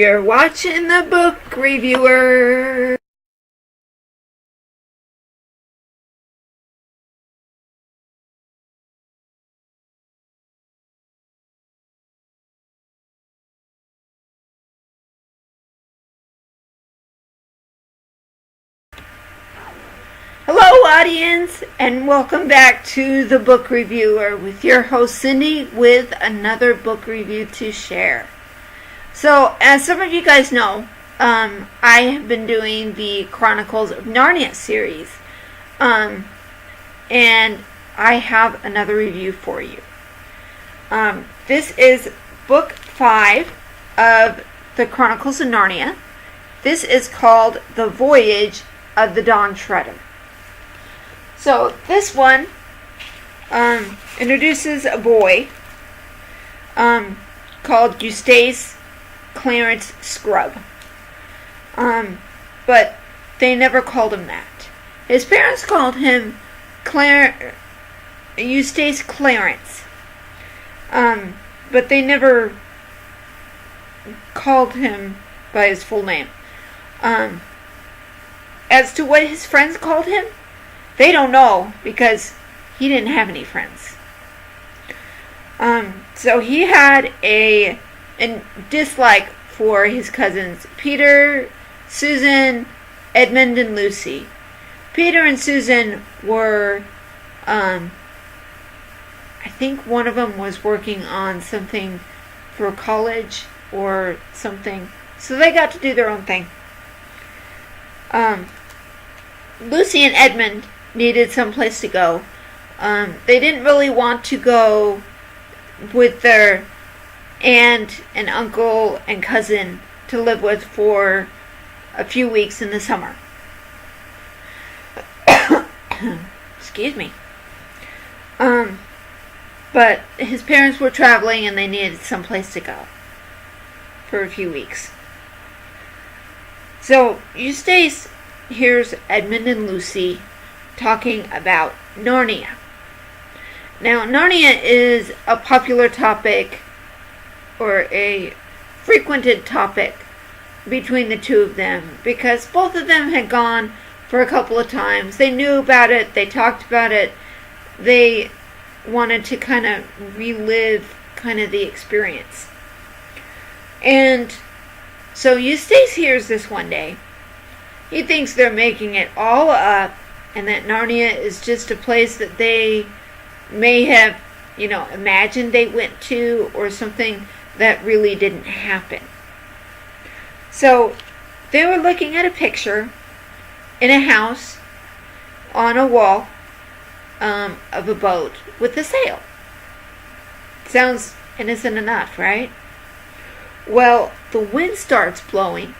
You're watching the book reviewer. Hello audience, and welcome back to the book reviewer with your host Cindy with another book review to share. So, as some of you guys know, I have been doing the Chronicles of Narnia series, and I have another review for you. This is book 5 of the Chronicles of Narnia. This is called The Voyage of the Dawn Treader. So this one introduces a boy called Eustace Clarence Scrubb. But they never called him that. His parents called him Eustace Clarence. But they never called him by his full name. As to what his friends called him, they don't know because he didn't have any friends. So he had a dislike for his cousins Peter, Susan, Edmund, and Lucy. Peter and Susan were, I think one of them was working on something for college or something. So they got to do their own thing. Lucy and Edmund needed some place to go. They didn't really want to go with their aunt and uncle and cousin to live with for a few weeks in the summer. Excuse me. But his parents were traveling and they needed some place to go for a few weeks. So Eustace hears Edmund and Lucy talking about Narnia. Now, Narnia is a popular topic or a frequented topic between the two of them because both of them had gone for a couple of times. They knew about it, they talked about it, they wanted to kind of relive kind of the experience. And so Eustace hears this one day. He thinks they're making it all up and that Narnia is just a place that they may have, imagined they went to or something that really didn't happen. So they were looking at a picture in a house on a wall of a boat with a sail. Sounds innocent enough, right? Well, the wind starts blowing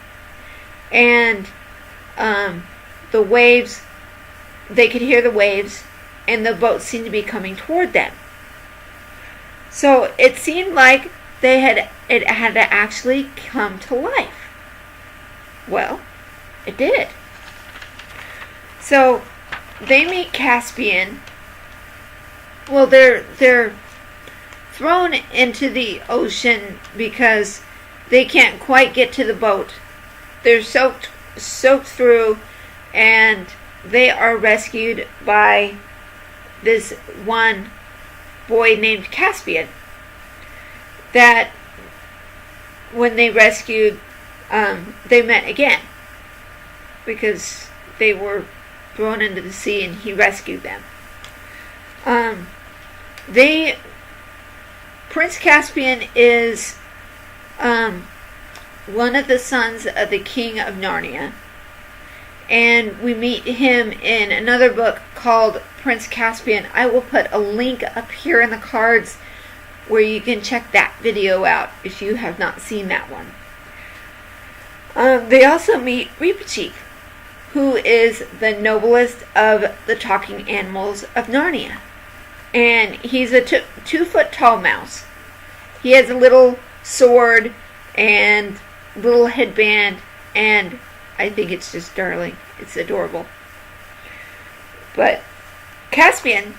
and the waves, they could hear the waves, and the boat seemed to be coming toward them. So it seemed like it had to actually come to life. Well, it did. So they meet Caspian. Well, they're thrown into the ocean because they can't quite get to the boat. They're soaked through, and they are rescued by this one boy named Caspian that when they rescued, they met again because they were thrown into the sea and he rescued them. Prince Caspian is one of the sons of the King of Narnia. And we meet him in another book called Prince Caspian. I will put a link up here in the cards where you can check that video out if you have not seen that one. They also meet Reepicheep, who is the noblest of the talking animals of Narnia. And he's a 2-foot tall mouse. He has a little sword and little headband, and I think it's just darling. It's adorable. But Caspian,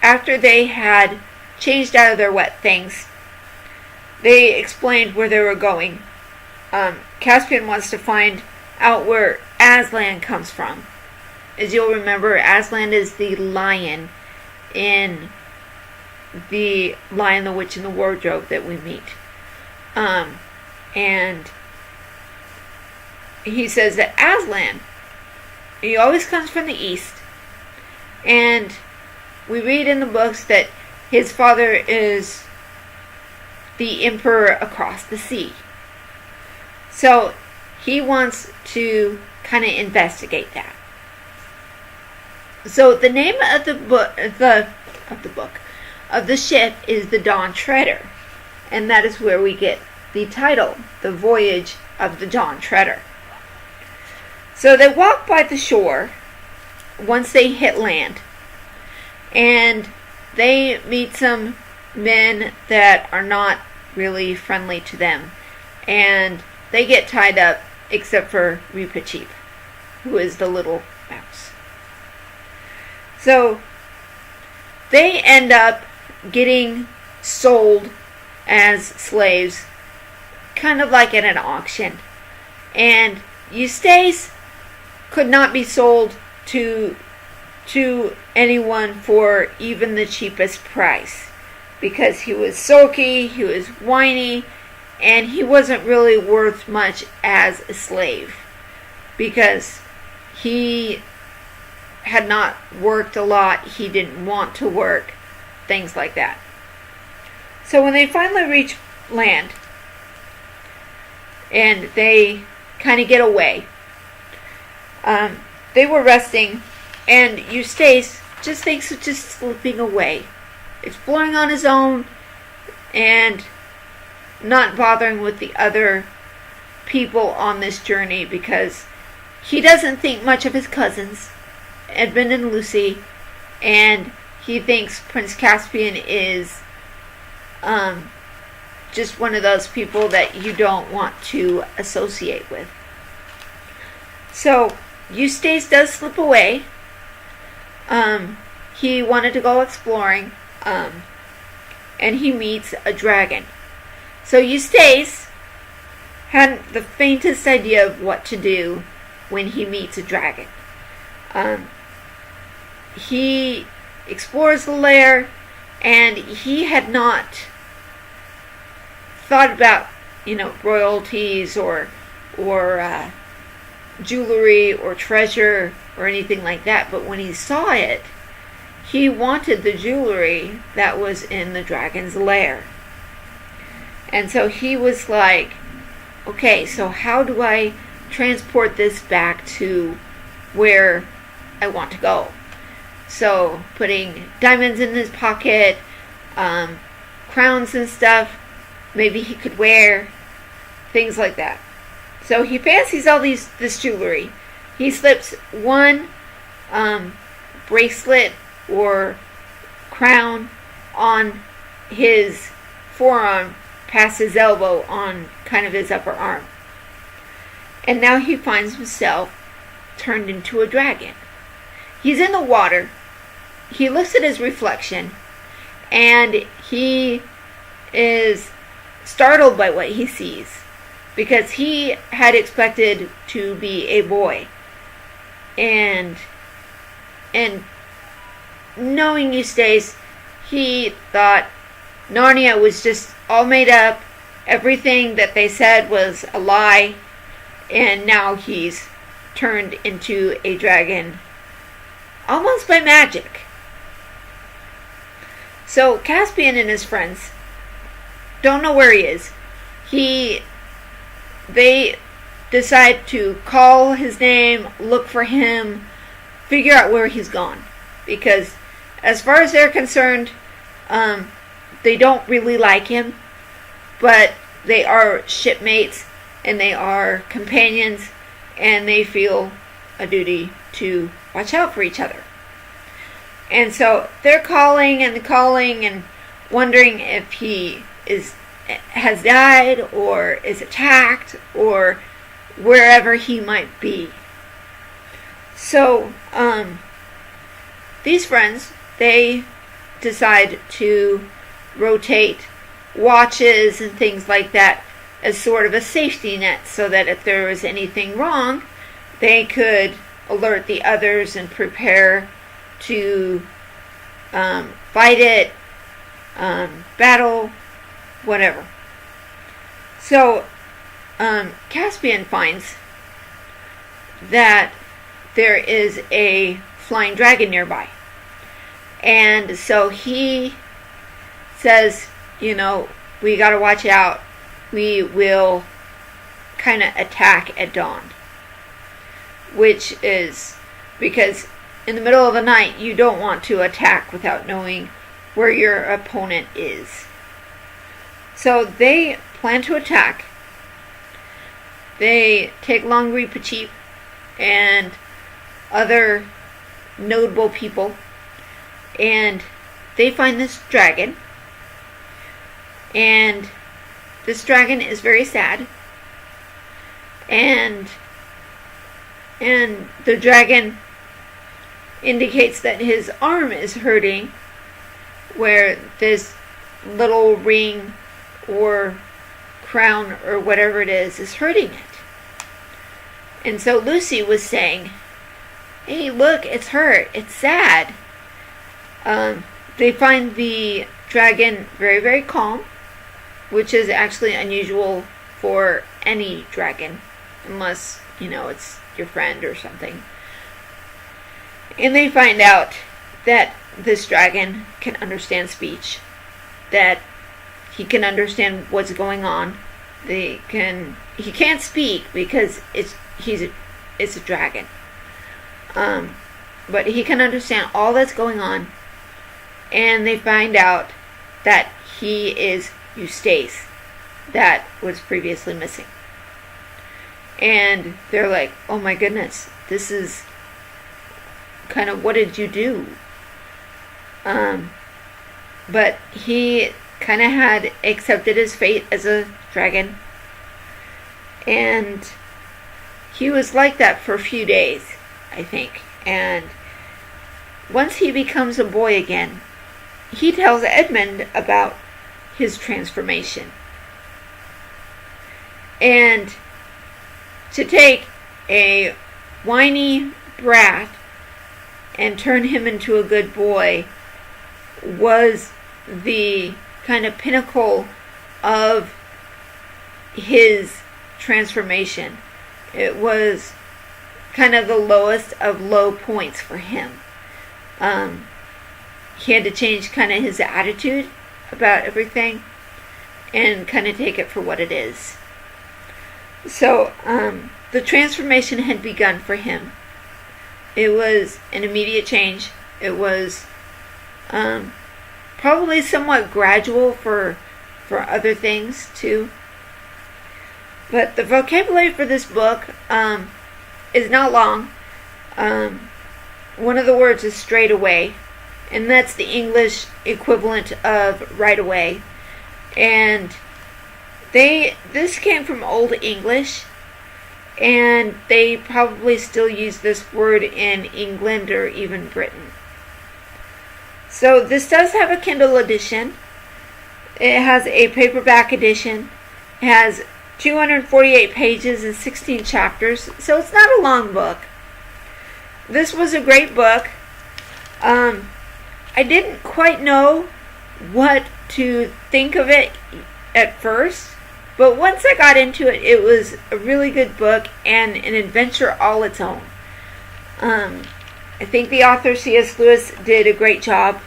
after they had changed out of their wet things, they explained where they were going. Caspian wants to find out where Aslan comes from. As you'll remember, Aslan is the lion in The Lion, the Witch, and the Wardrobe that we meet. And he says that Aslan, he always comes from the east. And we read in the books that his father is the emperor across the sea. So he wants to kind of investigate that. So the name of the ship is the Dawn Treader, and that is where we get the title, The Voyage of the Dawn Treader. So they walk by the shore once they hit land, and they meet some men that are not really friendly to them, and they get tied up except for Reepicheep, who is the little mouse. So they end up getting sold as slaves, kind of like at an auction. And Eustace could not be sold to anyone for even the cheapest price, because he was sulky, he was whiny, and he wasn't really worth much as a slave, because he had not worked a lot, he didn't want to work, things like that. So when they finally reach land and they kind of get away, they were resting, and Eustace just thinks of just slipping away, exploring on his own and not bothering with the other people on this journey, because he doesn't think much of his cousins, Edmund and Lucy, and he thinks Prince Caspian is just one of those people that you don't want to associate with. So Eustace does slip away. He wanted to go exploring, and he meets a dragon. So Eustace hadn't the faintest idea of what to do when he meets a dragon. He explores the lair, and he had not thought about, royalties or jewelry or treasure or anything like that. But when he saw it, he wanted the jewelry that was in the dragon's lair. And so he was like, okay, so how do I transport this back to where I want to go? So putting diamonds in his pocket, crowns and stuff, maybe he could wear, things like that. So he fancies all this jewelry. He slips one bracelet or crown on his forearm, past his elbow, on kind of his upper arm. And now he finds himself turned into a dragon. He's in the water. He looks at his reflection, and he is startled by what he sees, because he had expected to be a boy. And knowing Eustace, he thought Narnia was just all made up. Everything that they said was a lie, and now he's turned into a dragon almost by magic. So Caspian and his friends don't know where he is. They decide to call his name, look for him, figure out where he's gone, because as far as they're concerned, they don't really like him, but they are shipmates and they are companions, and they feel a duty to watch out for each other. And so they're calling and wondering if he has died or is attacked or wherever he might be. So these friends, they decide to rotate watches and things like that as sort of a safety net, so that if there was anything wrong, they could alert the others and prepare to fight it, battle, whatever. So Caspian finds that there is a flying dragon nearby. And so he says, we gotta watch out. We will kind of attack at dawn. Which is because in the middle of the night, you don't want to attack without knowing where your opponent is. So they plan to attack. They take Longri Pachip and other notable people, and they find this dragon. And this dragon is very sad. And the dragon indicates that his arm is hurting, where this little ring or crown or whatever it is hurting it. And so Lucy was saying, hey, look, it's hurt. It's sad. They find the dragon very, very calm, which is actually unusual for any dragon, unless, it's your friend or something. And they find out that this dragon can understand speech, that he can understand what's going on. He can't speak because it's a dragon. But he can understand all that's going on. And they find out that he is Eustace, that was previously missing. And they're like, oh my goodness, this is kind of, what did you do? But he kind of had accepted his fate as a dragon. And he was like that for a few days, I think. And once he becomes a boy again, he tells Edmund about his transformation. And to take a whiny brat and turn him into a good boy was the kind of pinnacle of his transformation. It was kind of the lowest of low points for him. He had to change kind of his attitude about everything and kind of take it for what it is. So the transformation had begun for him. It was an immediate change. It was probably somewhat gradual for other things too. But the vocabulary for this book is not long. One of the words is straight away, and that's the English equivalent of right away. And this came from Old English, and they probably still use this word in England or even Britain. So this does have a Kindle edition. It has a paperback edition. It has 248 pages and 16 chapters, so it's not a long book. This was a great book. I didn't quite know what to think of it at first, but once I got into it, it was a really good book and an adventure all its own. I think the author C.S. Lewis did a great job.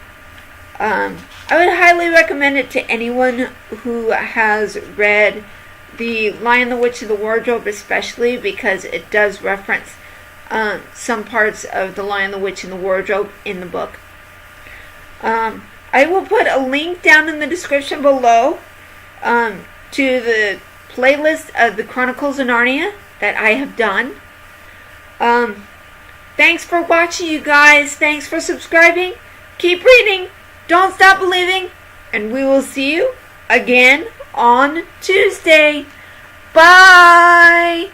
I would highly recommend it to anyone who has read The Lion, the Witch, and the Wardrobe, especially because it does reference some parts of The Lion, the Witch, and the Wardrobe in the book. I will put a link down in the description below to the playlist of the Chronicles of Narnia that I have done. Thanks for watching, you guys. Thanks for subscribing. Keep reading. Don't stop believing. And we will see you again on Tuesday. Bye.